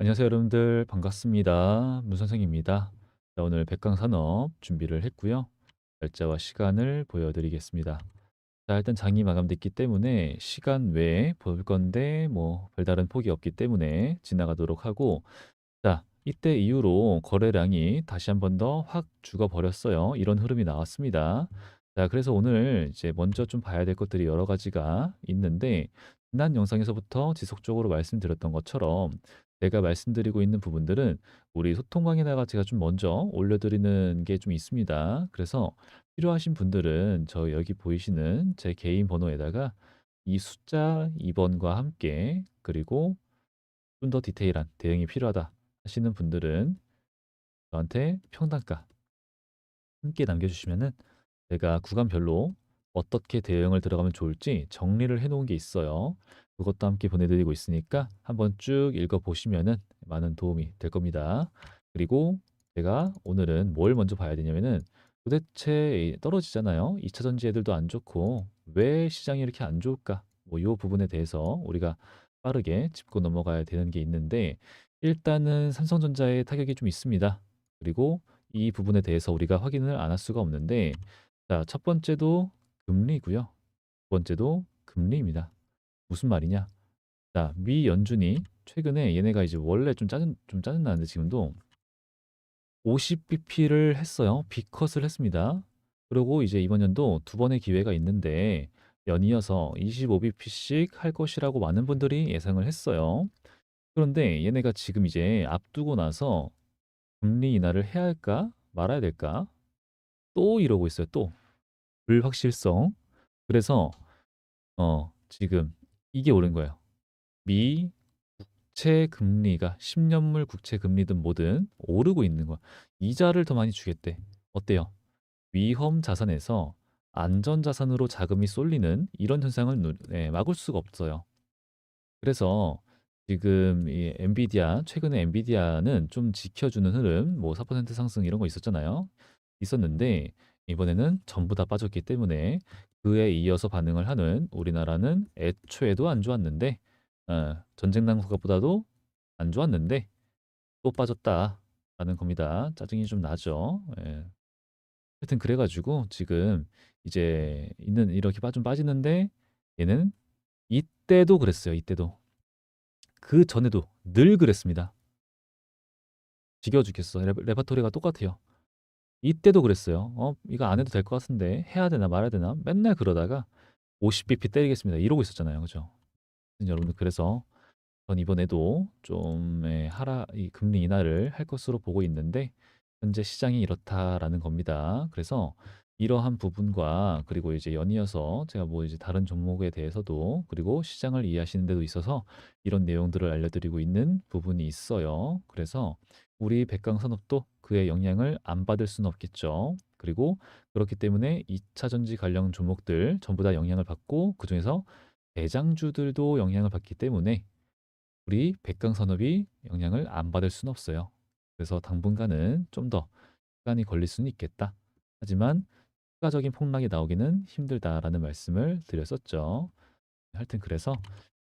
안녕하세요 여러분들 반갑습니다. 문선생입니다. 자, 오늘 백강산업 준비를 했고요. 날짜와 시간을 보여드리겠습니다. 자, 일단 장이 마감됐기 때문에 시간 외에 볼 건데 뭐 별다른 폭이 없기 때문에 지나가도록 하고, 자, 이때 이후로 거래량이 다시 한번 더 확 죽어버렸어요. 이런 흐름이 나왔습니다. 자, 그래서 오늘 이제 먼저 좀 봐야 될 것들이 여러 가지가 있는데, 지난 영상에서부터 지속적으로 말씀드렸던 것처럼 제가 말씀드리고 있는 부분들은 우리 소통방에다가 제가 좀 먼저 올려드리는 게 좀 있습니다. 그래서 필요하신 분들은 저 여기 보이시는 제 개인 번호에다가 이 숫자 2번과 함께, 그리고 좀 더 디테일한 대응이 필요하다 하시는 분들은 저한테 평단가 함께 남겨주시면은 제가 구간별로 어떻게 대응을 들어가면 좋을지 정리를 해 놓은 게 있어요. 그것도 함께 보내드리고 있으니까 한번 쭉 읽어보시면은 많은 도움이 될 겁니다. 그리고 제가 오늘은 뭘 먼저 봐야 되냐면은, 도대체 떨어지잖아요. 2차 전지 애들도 안 좋고 왜 시장이 이렇게 안 좋을까? 뭐 이 부분에 대해서 우리가 빠르게 짚고 넘어가야 되는 게 있는데, 일단은 삼성전자의 타격이 좀 있습니다. 그리고 이 부분에 대해서 우리가 확인을 안 할 수가 없는데, 자, 첫 번째도 금리고요. 두 번째도 금리입니다. 무슨 말이냐? 자, 미 연준이 최근에 얘네가 이제 원래 좀 짜증나는데 지금도 50bp를 했어요. B컷을 했습니다. 그리고 이제 이번 연도 두 번의 기회가 있는데 연이어서 25bp씩 할 것이라고 많은 분들이 예상을 했어요. 그런데 얘네가 지금 이제 앞두고 나서 금리 인하를 해야 할까 말아야 될까 또 이러고 있어요. 또 불확실성. 그래서 지금 이게 오른 거예요. 미 국채 금리가 10년물 국채 금리든 뭐든 오르고 있는 거야. 이자를 더 많이 주겠대. 어때요? 위험 자산에서 안전 자산으로 자금이 쏠리는 이런 현상을 막을 수가 없어요. 그래서 지금 이 엔비디아, 최근에 엔비디아는 좀 지켜주는 흐름, 뭐 4% 상승 이런 거 있었잖아요. 있었는데 이번에는 전부 다 빠졌기 때문에 그에 이어서 반응을 하는 우리나라는 애초에도 안 좋았는데, 전쟁 난 국가보다도 안 좋았는데 또 빠졌다라는 겁니다. 짜증이 좀 나죠. 예. 하여튼 그래가지고 지금 이제 있는 이렇게 좀 빠지는데, 얘는 이때도 그랬어요. 이때도. 그 전에도 늘 그랬습니다. 지겨워 죽겠어. 레파토리가 똑같아요. 이때도 그랬어요. 이거 안 해도 될 것 같은데 해야 되나 말아야 되나 맨날 그러다가 50bp 때리겠습니다. 이러고 있었잖아요. 그죠? 여러분들, 그래서 전 이번에도 좀 이 금리 인하를 할 것으로 보고 있는데 현재 시장이 이렇다라는 겁니다. 그래서 이러한 부분과, 그리고 이제 연이어서 제가 뭐 이제 다른 종목에 대해서도, 그리고 시장을 이해하시는 데도 있어서 이런 내용들을 알려드리고 있는 부분이 있어요. 그래서 우리 백강산업도 그의 영향을 안 받을 수는 없겠죠. 그리고 그렇기 때문에 2차 전지 관련 종목들 전부 다 영향을 받고, 그중에서 대장주들도 영향을 받기 때문에 우리 백강산업이 영향을 안 받을 수는 없어요. 그래서 당분간은 좀 더 시간이 걸릴 수는 있겠다. 하지만 추가적인 폭락이 나오기는 힘들다라는 말씀을 드렸었죠. 하여튼 그래서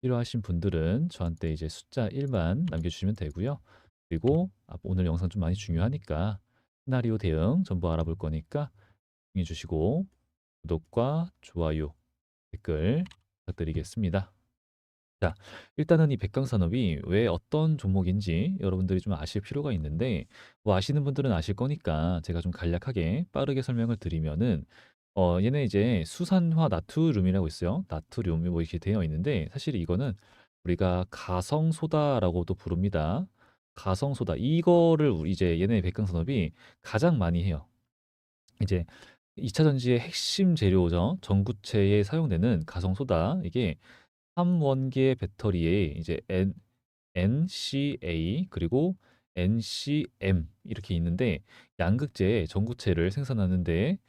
필요하신 분들은 저한테 이제 숫자 1만 남겨주시면 되고요. 그리고 오늘 영상 좀 많이 중요하니까 시나리오 대응 전부 알아볼 거니까 응해 주시고 구독과 좋아요, 댓글 부탁드리겠습니다. 자, 일단은 이 백강산업이 왜 어떤 종목인지 여러분들이 좀 아실 필요가 있는데, 뭐 아시는 분들은 아실 거니까 제가 좀 간략하게 빠르게 설명을 드리면은, 얘네 이제 수산화 나트륨이라고 있어요. 나트륨이 뭐 이렇게 되어 있는데, 사실 이거는 우리가 가성소다라고도 부릅니다. 가성소다. 이거를 이제 얘네 백강산업이 가장 많이 해요. 이제 2차 전지의 핵심 재료죠. 전구체에 사용되는 가성소다. 이게 3원계 배터리에 이제 NCA 그리고 NCM 이렇게 있는데, 양극재 전구체를 생산하는데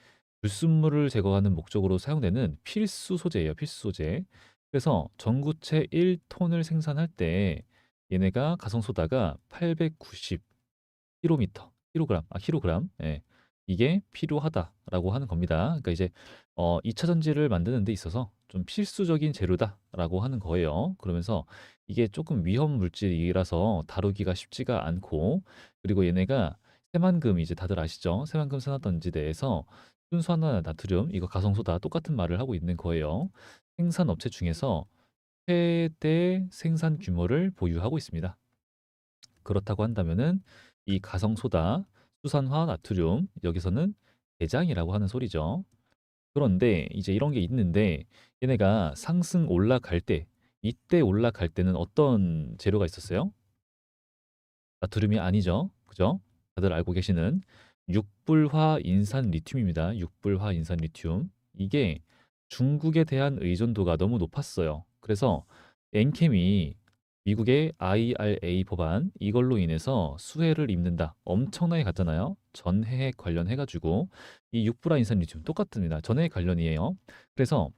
불순물을 제거하는 목적으로 사용되는 필수 소재예요. 필수 소재. 그래서 전구체 1톤을 생산할 때 얘네가 가성소다가 890 킬로미터, 킬로그램, 예, 이게 필요하다라고 하는 겁니다. 그러니까 이제 2차 전지를 만드는 데 있어서 좀 필수적인 재료다라고 하는 거예요. 그러면서 이게 조금 위험 물질이라서 다루기가 쉽지가 않고, 그리고 얘네가 새만금, 이제 다들 아시죠? 새만금 산화던지대에서 순수화나 나트륨, 이거 가성소다 똑같은 말을 하고 있는 거예요. 생산 업체 중에서 최대 생산 규모를 보유하고 있습니다. 그렇다고 한다면은 이 가성소다, 수산화 나트륨, 여기서는 대장이라고 하는 소리죠. 그런데 이제 이런 게 있는데, 얘네가 상승 올라갈 때, 이때 올라갈 때는 어떤 재료가 있었어요? 나트륨이 아니죠. 그죠? 다들 알고 계시는 육불화 인산 리튬입니다. 육불화 인산 리튬. 이게 중국에 대한 의존도가 너무 높았어요. 그래서 엔캠이 미국의 IRA 법안, 이걸로 인해서 수혜를 입는다. 엄청나게 갔잖아요. 전해액 관련해가지고 이 육불화 인산 리튬 똑같습니다. 전해액 관련이에요. 그래서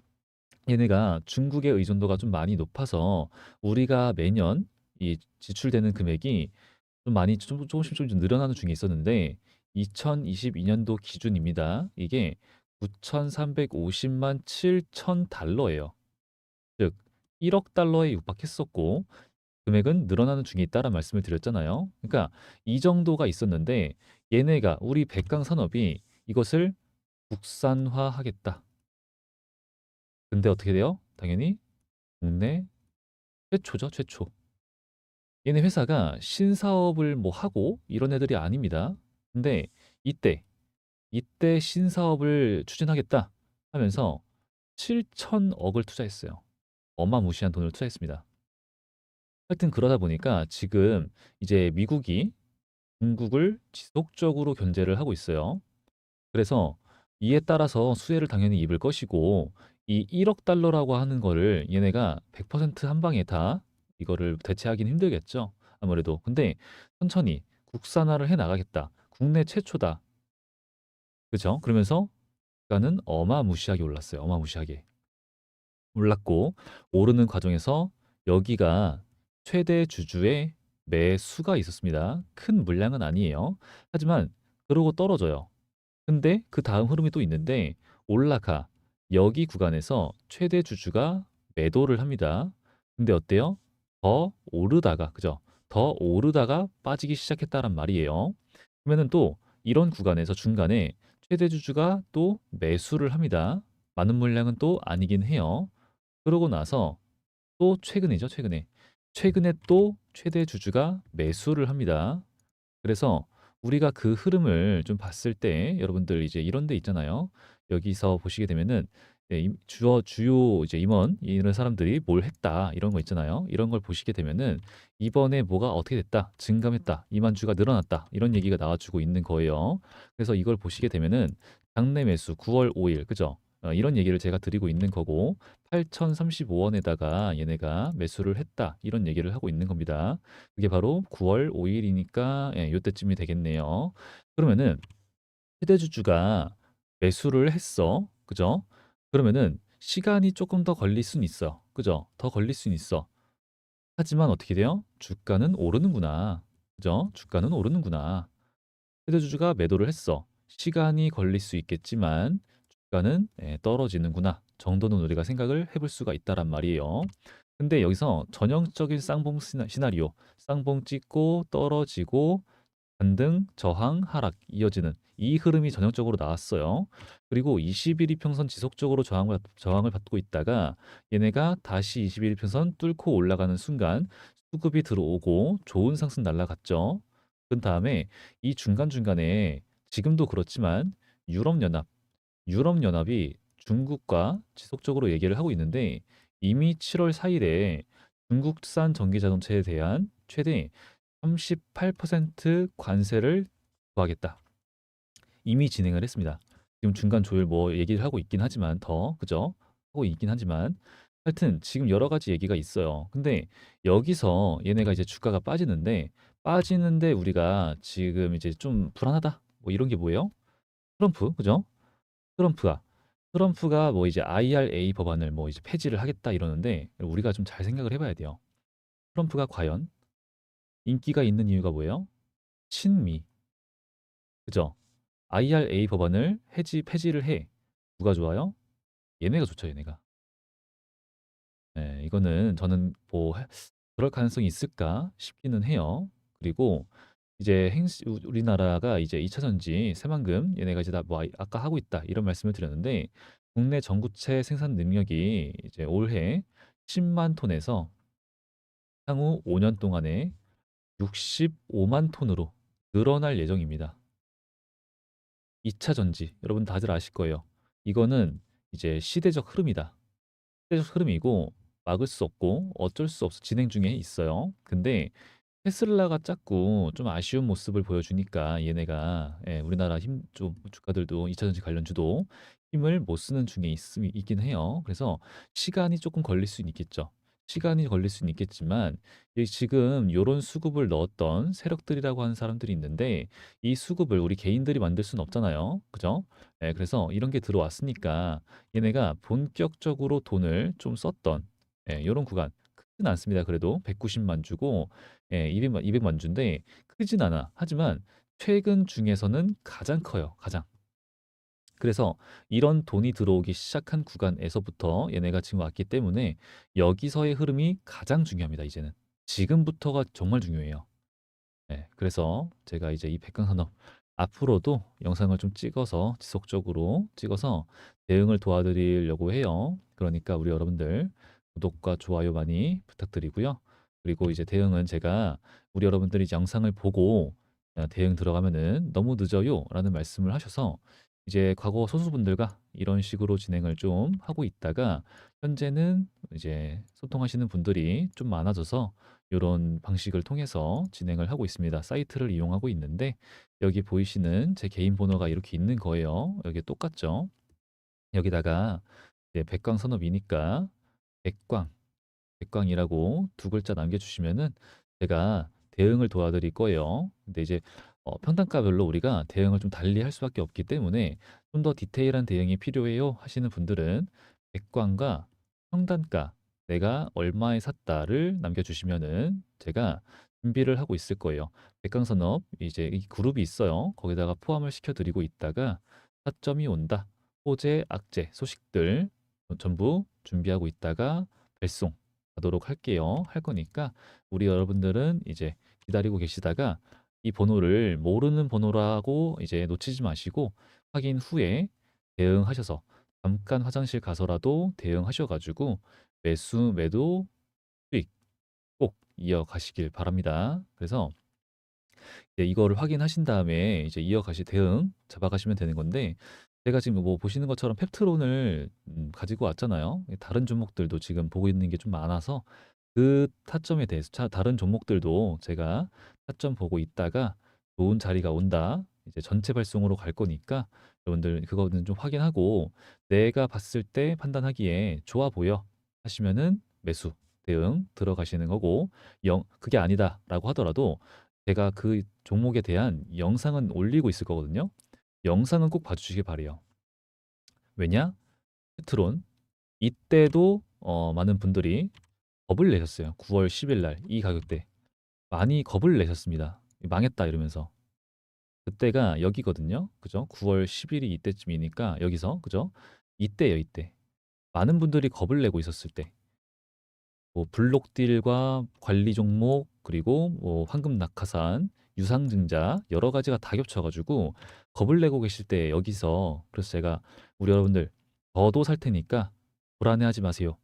얘네가 중국의 의존도가 좀 많이 높아서 우리가 매년 이 지출되는 금액이 좀 많이 조금씩 좀 늘어나는 중에 있었는데, 2022년도 기준입니다. 이게 9,350만 7천 달러예요. 즉 1억 달러에 육박했었고, 금액은 늘어나는 중에 있다는 말씀을 드렸잖아요. 그러니까 이 정도가 있었는데, 얘네가 우리 백강 산업이 이것을 국산화하겠다. 근데 어떻게 돼요? 당연히 국내 최초죠, 최초. 얘네 회사가 신사업을 뭐 하고 이런 애들이 아닙니다. 근데 이때 신사업을 추진하겠다 하면서 7천억을 투자했어요. 어마무시한 돈을 투자했습니다. 하여튼 그러다 보니까 지금 이제 미국이 중국을 지속적으로 견제를 하고 있어요. 그래서 이에 따라서 수혜를 당연히 입을 것이고, 이 1억 달러라고 하는 거를 얘네가 100%한 방에 다 이거를 대체하기는 힘들겠죠. 아무래도. 근데 천천히 국산화를 해 나가겠다. 국내 최초다. 그죠? 그러면서 주가는 어마무시하게 올랐어요. 어마무시하게. 올랐고, 오르는 과정에서 여기가 최대 주주의 매수가 있었습니다. 큰 물량은 아니에요. 하지만 그러고 떨어져요. 근데 그 다음 흐름이 또 있는데, 올라가. 여기 구간에서 최대 주주가 매도를 합니다. 근데 어때요? 더 오르다가, 그죠? 더 오르다가 빠지기 시작했다란 말이에요. 그러면은 또 이런 구간에서 중간에 최대 주주가 또 매수를 합니다. 많은 물량은 또 아니긴 해요. 그러고 나서 또 최근이죠, 최근에. 최근에 또 최대 주주가 매수를 합니다. 그래서 우리가 그 흐름을 좀 봤을 때 여러분들 이제 이런 데 있잖아요. 여기서 보시게 되면은 주요 이제 임원 이런 사람들이 뭘 했다 이런 거 있잖아요. 이런 걸 보시게 되면은 이번에 뭐가 어떻게 됐다, 증감했다, 이만주가 늘어났다 이런 얘기가 나와주고 있는 거예요. 그래서 이걸 보시게 되면은 장내 매수 9월 5일, 그죠? 이런 얘기를 제가 드리고 있는 거고, 8,035원에다가 얘네가 매수를 했다 이런 얘기를 하고 있는 겁니다. 그게 바로 9월 5일이니까 예, 요때쯤이 되겠네요. 그러면은 휴대주주가 매수를 했어. 그죠? 그러면은 시간이 조금 더 걸릴 순 있어. 그죠? 더 걸릴 순 있어. 하지만 어떻게 돼요? 주가는 오르는구나. 그죠? 주가는 오르는구나. 휴대주주가 매도를 했어. 시간이 걸릴 수 있겠지만 주가는 예, 떨어지는구나 정도는 우리가 생각을 해볼 수가 있다란 말이에요. 근데 여기서 전형적인 쌍봉 시나리오, 쌍봉 찍고 떨어지고 반등, 저항, 하락 이어지는 이 흐름이 전형적으로 나왔어요. 그리고 21 이평선 지속적으로 저항을 받고 있다가 얘네가 다시 21 이평선 뚫고 올라가는 순간 수급이 들어오고 좋은 상승 날라갔죠. 그 다음에 이 중간중간에 지금도 그렇지만 유럽연합, 유럽연합이 중국과 지속적으로 얘기를 하고 있는데, 이미 7월 4일에 중국산 전기자동차에 대한 최대 38% 관세를 부과하겠다. 이미 진행을 했습니다. 지금 중간 조율 뭐 얘기를 하고 있긴 하지만 더 그죠? 하고 있긴 하지만 하여튼 지금 여러 가지 얘기가 있어요. 근데 여기서 얘네가 이제 주가가 빠지는데 우리가 지금 이제 좀 불안하다. 뭐 이런 게 뭐예요? 트럼프, 그죠? 트럼프가 트럼프가 뭐 이제 IRA 법안을 뭐 이제 폐지를 하겠다 이러는데, 우리가 좀 잘 생각을 해봐야 돼요. 트럼프가 과연 인기가 있는 이유가 뭐예요? 친미, 그죠? IRA 법안을 폐지를 해. 누가 좋아요? 얘네가 좋죠, 얘네가. 예, 이거는 저는 뭐 그럴 가능성이 있을까 싶기는 해요. 그리고 이제 우리나라가 이제 2차 전지 새만금 얘네가 이제 다 뭐 아까 하고 있다 이런 말씀을 드렸는데 국내 전구체 생산 능력이 이제 올해 10만 톤에서 향후 5년 동안에 65만 톤으로 늘어날 예정입니다. 2차 전지 여러분 다들 아실 거예요. 이거는 이제 시대적 흐름이다. 시대적 흐름이고 막을 수 없고 어쩔 수 없어 진행 중에 있어요. 근데 테슬라가 자꾸 좀 아쉬운 모습을 보여주니까 얘네가 우리나라 힘 좀 주가들도 2차 전지 관련주도 힘을 못 쓰는 중에 있긴 해요. 그래서 시간이 조금 걸릴 수는 있겠죠. 시간이 걸릴 수는 있겠지만 지금 요런 수급을 넣었던 세력들이라고 하는 사람들이 있는데 이 수급을 우리 개인들이 만들 수는 없잖아요. 그죠? 그래서 이런 게 들어왔으니까 얘네가 본격적으로 돈을 좀 썼던 요런 구간 크진 않습니다. 그래도 190만 주고 200만 주인데 크진 않아. 하지만 최근 중에서는 가장 커요. 가장. 그래서 이런 돈이 들어오기 시작한 구간에서부터 얘네가 지금 왔기 때문에 여기서의 흐름이 가장 중요합니다. 이제는. 지금부터가 정말 중요해요. 그래서 제가 이제 이 백강산업 앞으로도 영상을 좀 찍어서 지속적으로 찍어서 대응을 도와드리려고 해요. 그러니까 우리 여러분들 구독과 좋아요 많이 부탁드리고요. 그리고 이제 대응은 제가 우리 여러분들이 이제 영상을 보고 대응 들어가면은 너무 늦어요 라는 말씀을 하셔서 이제 과거 소수분들과 이런 식으로 진행을 좀 하고 있다가 현재는 이제 소통하시는 분들이 좀 많아져서 이런 방식을 통해서 진행을 하고 있습니다. 사이트를 이용하고 있는데 여기 보이시는 제 개인 번호가 이렇게 있는 거예요. 여기 똑같죠? 여기다가 이제 백광산업이니까 백광, 백광이라고 두 글자 남겨주시면은 제가 대응을 도와드릴 거예요. 근데 이제 평단가별로 우리가 대응을 좀 달리 할 수밖에 없기 때문에 좀 더 디테일한 대응이 필요해요 하시는 분들은 백광과 평단가 내가 얼마에 샀다를 남겨주시면은 제가 준비를 하고 있을 거예요. 백광산업 이제 이 그룹이 있어요. 거기다가 포함을 시켜드리고 있다가 타점이 온다. 호재, 악재, 소식들 전부 준비하고 있다가 발송 하도록 할게요. 할 거니까 우리 여러분들은 이제 기다리고 계시다가 이 번호를 모르는 번호라고 이제 놓치지 마시고 확인 후에 대응하셔서 잠깐 화장실 가서라도 대응하셔가지고 매수, 매도, 수익 꼭 이어가시길 바랍니다. 그래서 이제 이거를 확인하신 다음에 이제 대응 잡아가시면 되는 건데 제가 지금 뭐 보시는 것처럼 펩트론을 가지고 왔잖아요. 다른 종목들도 지금 보고 있는 게 좀 많아서 그 타점에 대해서 다른 종목들도 제가 타점 보고 있다가 좋은 자리가 온다. 이제 전체 발송으로 갈 거니까 여러분들 그거는 좀 확인하고 내가 봤을 때 판단하기에 좋아 보여 하시면은 매수 대응 들어가시는 거고 그게 아니다라고 하더라도 제가 그 종목에 대한 영상은 올리고 있을 거거든요. 영상은 꼭 봐주시길 바래요. 왜냐? 페트론 이때도 많은 분들이 겁을 내셨어요. 9월 10일 날 이 가격대 많이 겁을 내셨습니다. 망했다 이러면서 그때가 여기거든요. 그죠? 9월 10일이 이때쯤이니까 여기서 그죠? 이때예요, 이때. 많은 분들이 겁을 내고 있었을 때. 뭐 블록딜과 관리 종목 그리고 뭐 황금 낙하산, 유상증자 여러 가지가 다 겹쳐가지고 겁을 내고 계실 때 여기서 그래서 제가 우리 여러분들 저도 살 테니까 불안해하지 마세요.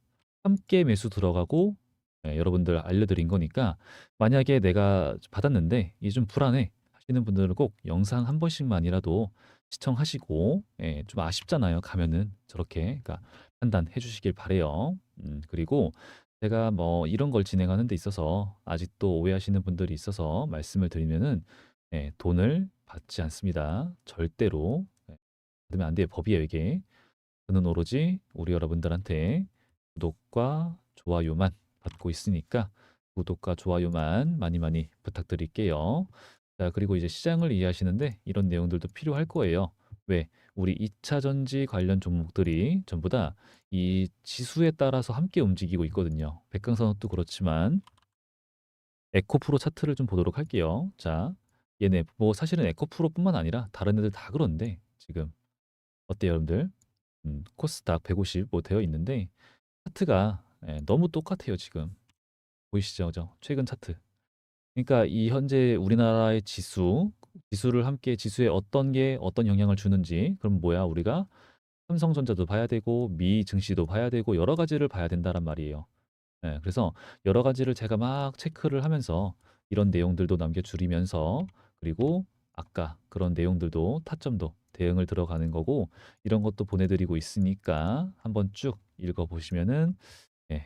함께 매수 들어가고 여러분들 알려드린 거니까 만약에 내가 받았는데 이게 좀 불안해 하시는 분들은 꼭 영상 한 번씩만이라도 시청하시고 좀 아쉽잖아요. 가면은 저렇게 그러니까 판단해 주시길 바래요. 그리고 제가 뭐 이런 걸 진행하는 데 있어서 아직도 오해하시는 분들이 있어서 말씀을 드리면은 돈을 받지 않습니다. 절대로 받으면 안 돼요. 법이에요, 이게. 저는 오로지 우리 여러분들한테 구독과 좋아요만 받고 있으니까 구독과 좋아요만 많이 많이 부탁드릴게요. 자, 그리고 이제 시장을 이해하시는데 이런 내용들도 필요할 거예요. 왜? 우리 2차 전지 관련 종목들이 전부 다 이 지수에 따라서 함께 움직이고 있거든요. 백강산업도 그렇지만 에코프로 차트를 좀 보도록 할게요. 자, 얘네 뭐 사실은 에코프로뿐만 아니라 다른 애들 다 그런데 지금 어때요, 여러분들? 코스닥 150 뭐 되어 있는데 차트가 너무 똑같아요, 지금. 보이시죠? 그죠? 최근 차트. 그러니까 이 현재 우리나라의 지수를 함께 지수에 어떤 게 어떤 영향을 주는지 그럼 뭐야? 우리가 삼성전자도 봐야 되고 미 증시도 봐야 되고 여러 가지를 봐야 된다란 말이에요. 그래서 여러 가지를 제가 막 체크를 하면서 이런 내용들도 남겨주리면서 그리고 아까 그런 내용들도 타점도 대응을 들어가는 거고 이런 것도 보내드리고 있으니까 한번 쭉 읽어보시면은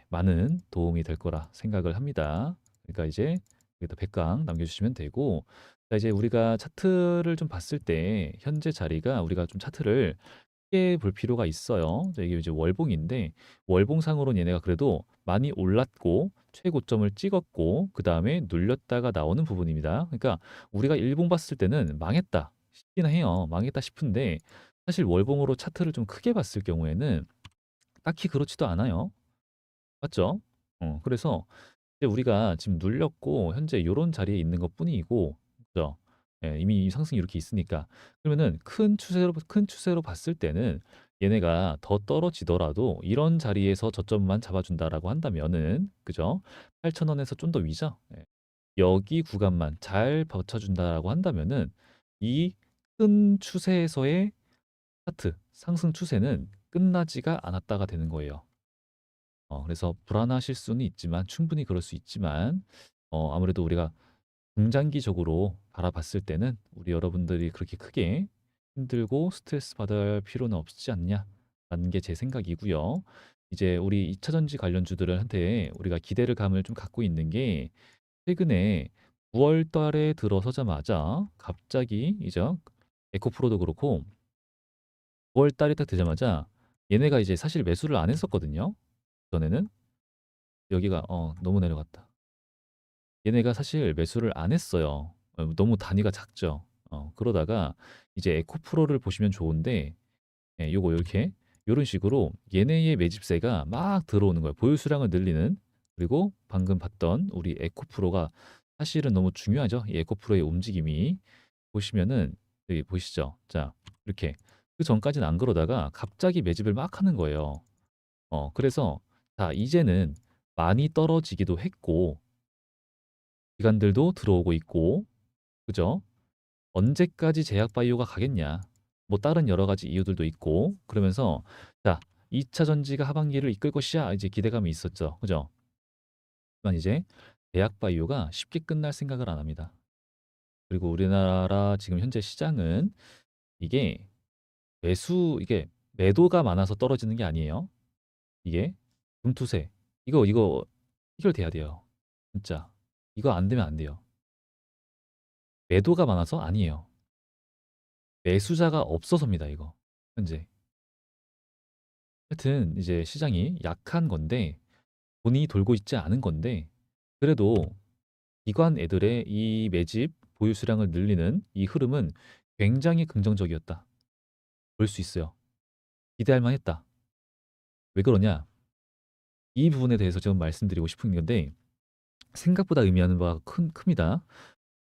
많은 도움이 될 거라 생각을 합니다. 그러니까 이제 여기다 100강 남겨주시면 되고 자, 이제 우리가 차트를 좀 봤을 때 현재 자리가 우리가 좀 차트를 크게 볼 필요가 있어요. 자, 이게 이제 월봉인데 월봉상으로는 얘네가 그래도 많이 올랐고 최고점을 찍었고 그 다음에 눌렸다가 나오는 부분입니다. 그러니까 우리가 일봉 봤을 때는 망했다 싶긴 해요. 망했다 싶은데 사실 월봉으로 차트를 좀 크게 봤을 경우에는 딱히 그렇지도 않아요. 맞죠? 그래서 이제 우리가 지금 눌렸고 현재 요런 자리에 있는 것뿐이고 그죠? 이미 상승이 이렇게 있으니까 그러면은 큰 추세로 봤을 때는 얘네가 더 떨어지더라도 이런 자리에서 저점만 잡아준다라고 한다면은 그죠? 8,000원에서 좀 더 위죠? 여기 구간만 잘 버텨준다라고 한다면은 이 큰 추세에서의 차트 상승 추세는 끝나지가 않았다가 되는 거예요. 그래서 불안하실 수는 있지만 충분히 그럴 수 있지만 아무래도 우리가 중장기적으로 바라봤을 때는 우리 여러분들이 그렇게 크게 힘들고 스트레스 받아야 할 필요는 없지 않냐라는 게 제 생각이고요. 이제 우리 2차 전지 관련주들한테 우리가 기대를 감을 좀 갖고 있는 게 최근에 9월 달에 들어서자마자 갑자기 이제 에코프로도 그렇고 9월 달이 딱 되자마자 얘네가 이제 사실 매수를 안 했었거든요. 전에는 여기가 너무 내려갔다. 얘네가 사실 매수를 안 했어요. 너무 단위가 작죠. 그러다가 이제 에코프로를 보시면 좋은데 요거 요렇게 요런 식으로 얘네의 매집세가 막 들어오는 거예요. 보유 수량을 늘리는. 그리고 방금 봤던 우리 에코프로가 사실은 너무 중요하죠. 이 에코프로의 움직임이 보시면은 여기 보이시죠? 자, 이렇게 그 전까지는 안 그러다가 갑자기 매집을 막 하는 거예요. 그래서 자, 이제는 많이 떨어지기도 했고 기관들도 들어오고 있고 그죠? 언제까지 제약 바이오가 가겠냐? 뭐 다른 여러 가지 이유들도 있고 그러면서 자, 2차 전지가 하반기를 이끌 것이야. 이제 기대감이 있었죠. 그죠? 하지만 이제 제약 바이오가 쉽게 끝날 생각을 안 합니다. 그리고 우리나라 지금 현재 시장은 이게 이게 매도가 많아서 떨어지는 게 아니에요. 이게 금투세. 이거 해결돼야 돼요. 진짜. 이거 안 되면 안 돼요. 매도가 많아서 아니에요. 매수자가 없어서입니다, 이거. 현재. 하여튼 이제 시장이 약한 건데 돈이 돌고 있지 않은 건데 그래도 기관 애들의 이 매집 보유 수량을 늘리는 이 흐름은 굉장히 긍정적이었다. 볼 수 있어요. 기대할 만했다. 왜 그러냐? 이 부분에 대해서 좀 말씀드리고 싶은 건데 생각보다 의미하는 바가 큽니다.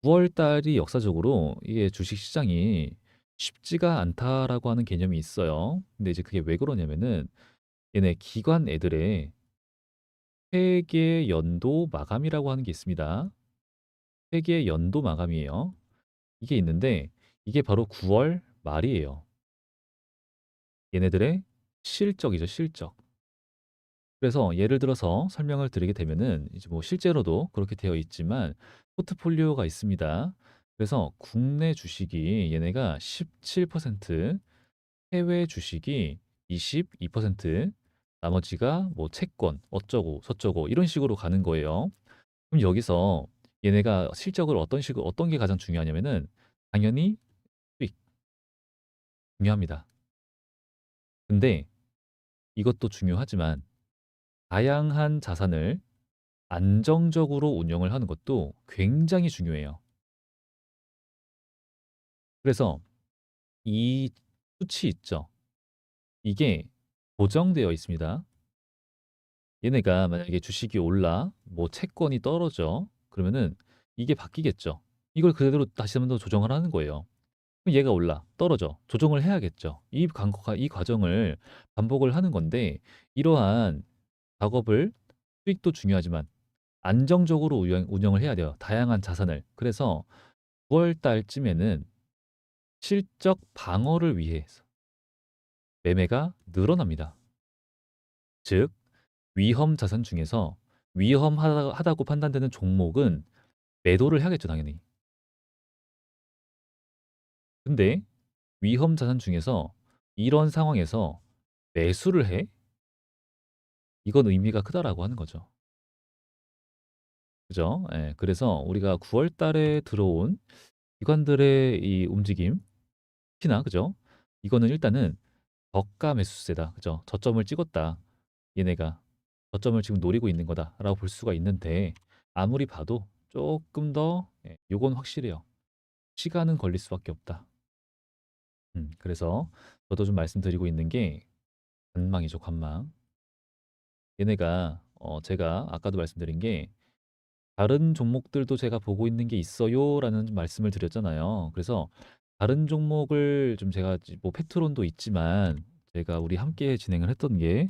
9월 달이 역사적으로 이게 주식 시장이 쉽지가 않다라고 하는 개념이 있어요. 근데 이제 그게 왜 그러냐면은 얘네 기관 애들의 회계 연도 마감이라고 하는 게 있습니다. 회계 연도 마감이에요. 이게 있는데 이게 바로 9월 말이에요. 얘네들의 실적이죠, 실적. 그래서 예를 들어서 설명을 드리게 되면은 이제 뭐 실제로도 그렇게 되어 있지만 포트폴리오가 있습니다. 그래서 국내 주식이 얘네가 17%, 해외 주식이 22%, 나머지가 뭐 채권 어쩌고 저쩌고 이런 식으로 가는 거예요. 그럼 여기서 얘네가 실적을 어떤 게 가장 중요하냐면은 당연히 수익 중요합니다. 근데 이것도 중요하지만 다양한 자산을 안정적으로 운영을 하는 것도 굉장히 중요해요. 그래서 이 수치 있죠. 이게 고정되어 있습니다. 얘네가 만약에 주식이 올라 뭐 채권이 떨어져 그러면은 이게 바뀌겠죠. 이걸 그대로 다시 한번 더 조정을 하는 거예요. 그럼 얘가 올라, 떨어져. 조정을 해야겠죠. 이 과정을 반복을 하는 건데 이러한 작업을 수익도 중요하지만 안정적으로 운영을 해야 돼요. 다양한 자산을. 그래서 9월 달쯤에는 실적 방어를 위해서 매매가 늘어납니다. 즉 위험 자산 중에서 위험하다고 판단되는 종목은 매도를 해야겠죠, 당연히. 근데 위험 자산 중에서 이런 상황에서 매수를 해? 이건 의미가 크다라고 하는 거죠. 그죠? 예. 그래서 우리가 9월 달에 들어온 기관들의 이 움직임, 특히나 그죠? 이거는 일단은 저가 매수세다. 그죠? 저점을 찍었다. 얘네가 저점을 지금 노리고 있는 거다라고 볼 수가 있는데 아무리 봐도 조금 더 요건 확실해요. 시간은 걸릴 수밖에 없다. 그래서 저도 좀 말씀드리고 있는 게 관망이죠, 관망. 얘네가 제가 아까도 말씀드린 게 다른 종목들도 제가 보고 있는 게 있어요라는 말씀을 드렸잖아요. 그래서 다른 종목을 좀 제가 뭐 페트론도 있지만 제가 우리 함께 진행을 했던 게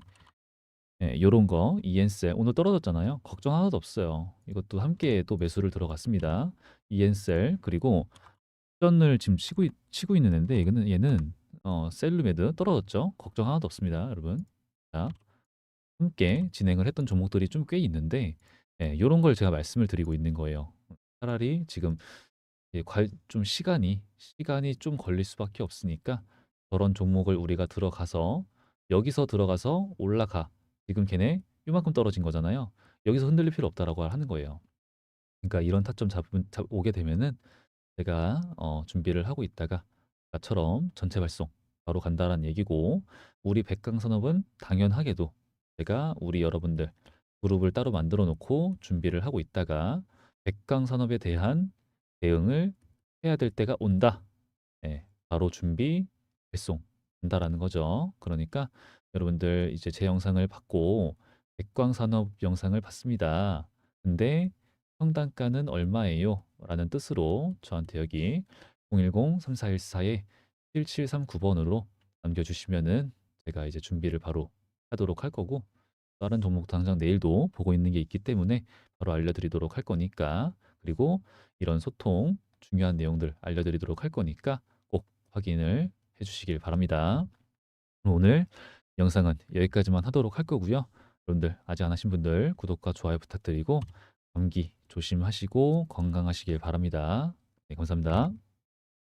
요런 거 이엔셀 오늘 떨어졌잖아요. 걱정 하나도 없어요. 이것도 함께 또 매수를 들어갔습니다. 이엔셀 그리고 전을 지금 치고 있는 앤데 이거는 얘는 셀루메드 떨어졌죠. 걱정 하나도 없습니다, 여러분. 자, 함께 진행을 했던 종목들이 좀 꽤 있는데 요런 걸 제가 말씀을 드리고 있는 거예요. 차라리 지금 좀 시간이 좀 걸릴 수밖에 없으니까 저런 종목을 우리가 들어가서 여기서 들어가서 올라가. 지금 걔네 요만큼 떨어진 거잖아요. 여기서 흔들릴 필요 없다라고 하는 거예요. 그러니까 이런 타점 오게 되면은 제가 준비를 하고 있다가 나처럼 전체 발송 바로 간다라는 얘기고 우리 백강산업은 당연하게도 제가 우리 여러분들 그룹을 따로 만들어 놓고 준비를 하고 있다가 백강산업에 대한 대응을 해야 될 때가 온다. 바로 준비, 발송 한다라는 거죠. 그러니까 여러분들 이제 제 영상을 받고 백광산업 영상을 봤습니다. 근데 평단가는 얼마예요? 라는 뜻으로 저한테 여기 010-3414-7739번으로 남겨주시면은 제가 이제 준비를 바로 하도록 할 거고 다른 종목 당장 내일도 보고 있는 게 있기 때문에 바로 알려드리도록 할 거니까 그리고 이런 소통 중요한 내용들 알려드리도록 할 거니까 꼭 확인을 해주시길 바랍니다. 그럼 오늘 영상은 여기까지만 하도록 할 거고요. 여러분들 아직 안 하신 분들 구독과 좋아요 부탁드리고 감기 조심하시고 건강하시길 바랍니다. 네, 감사합니다.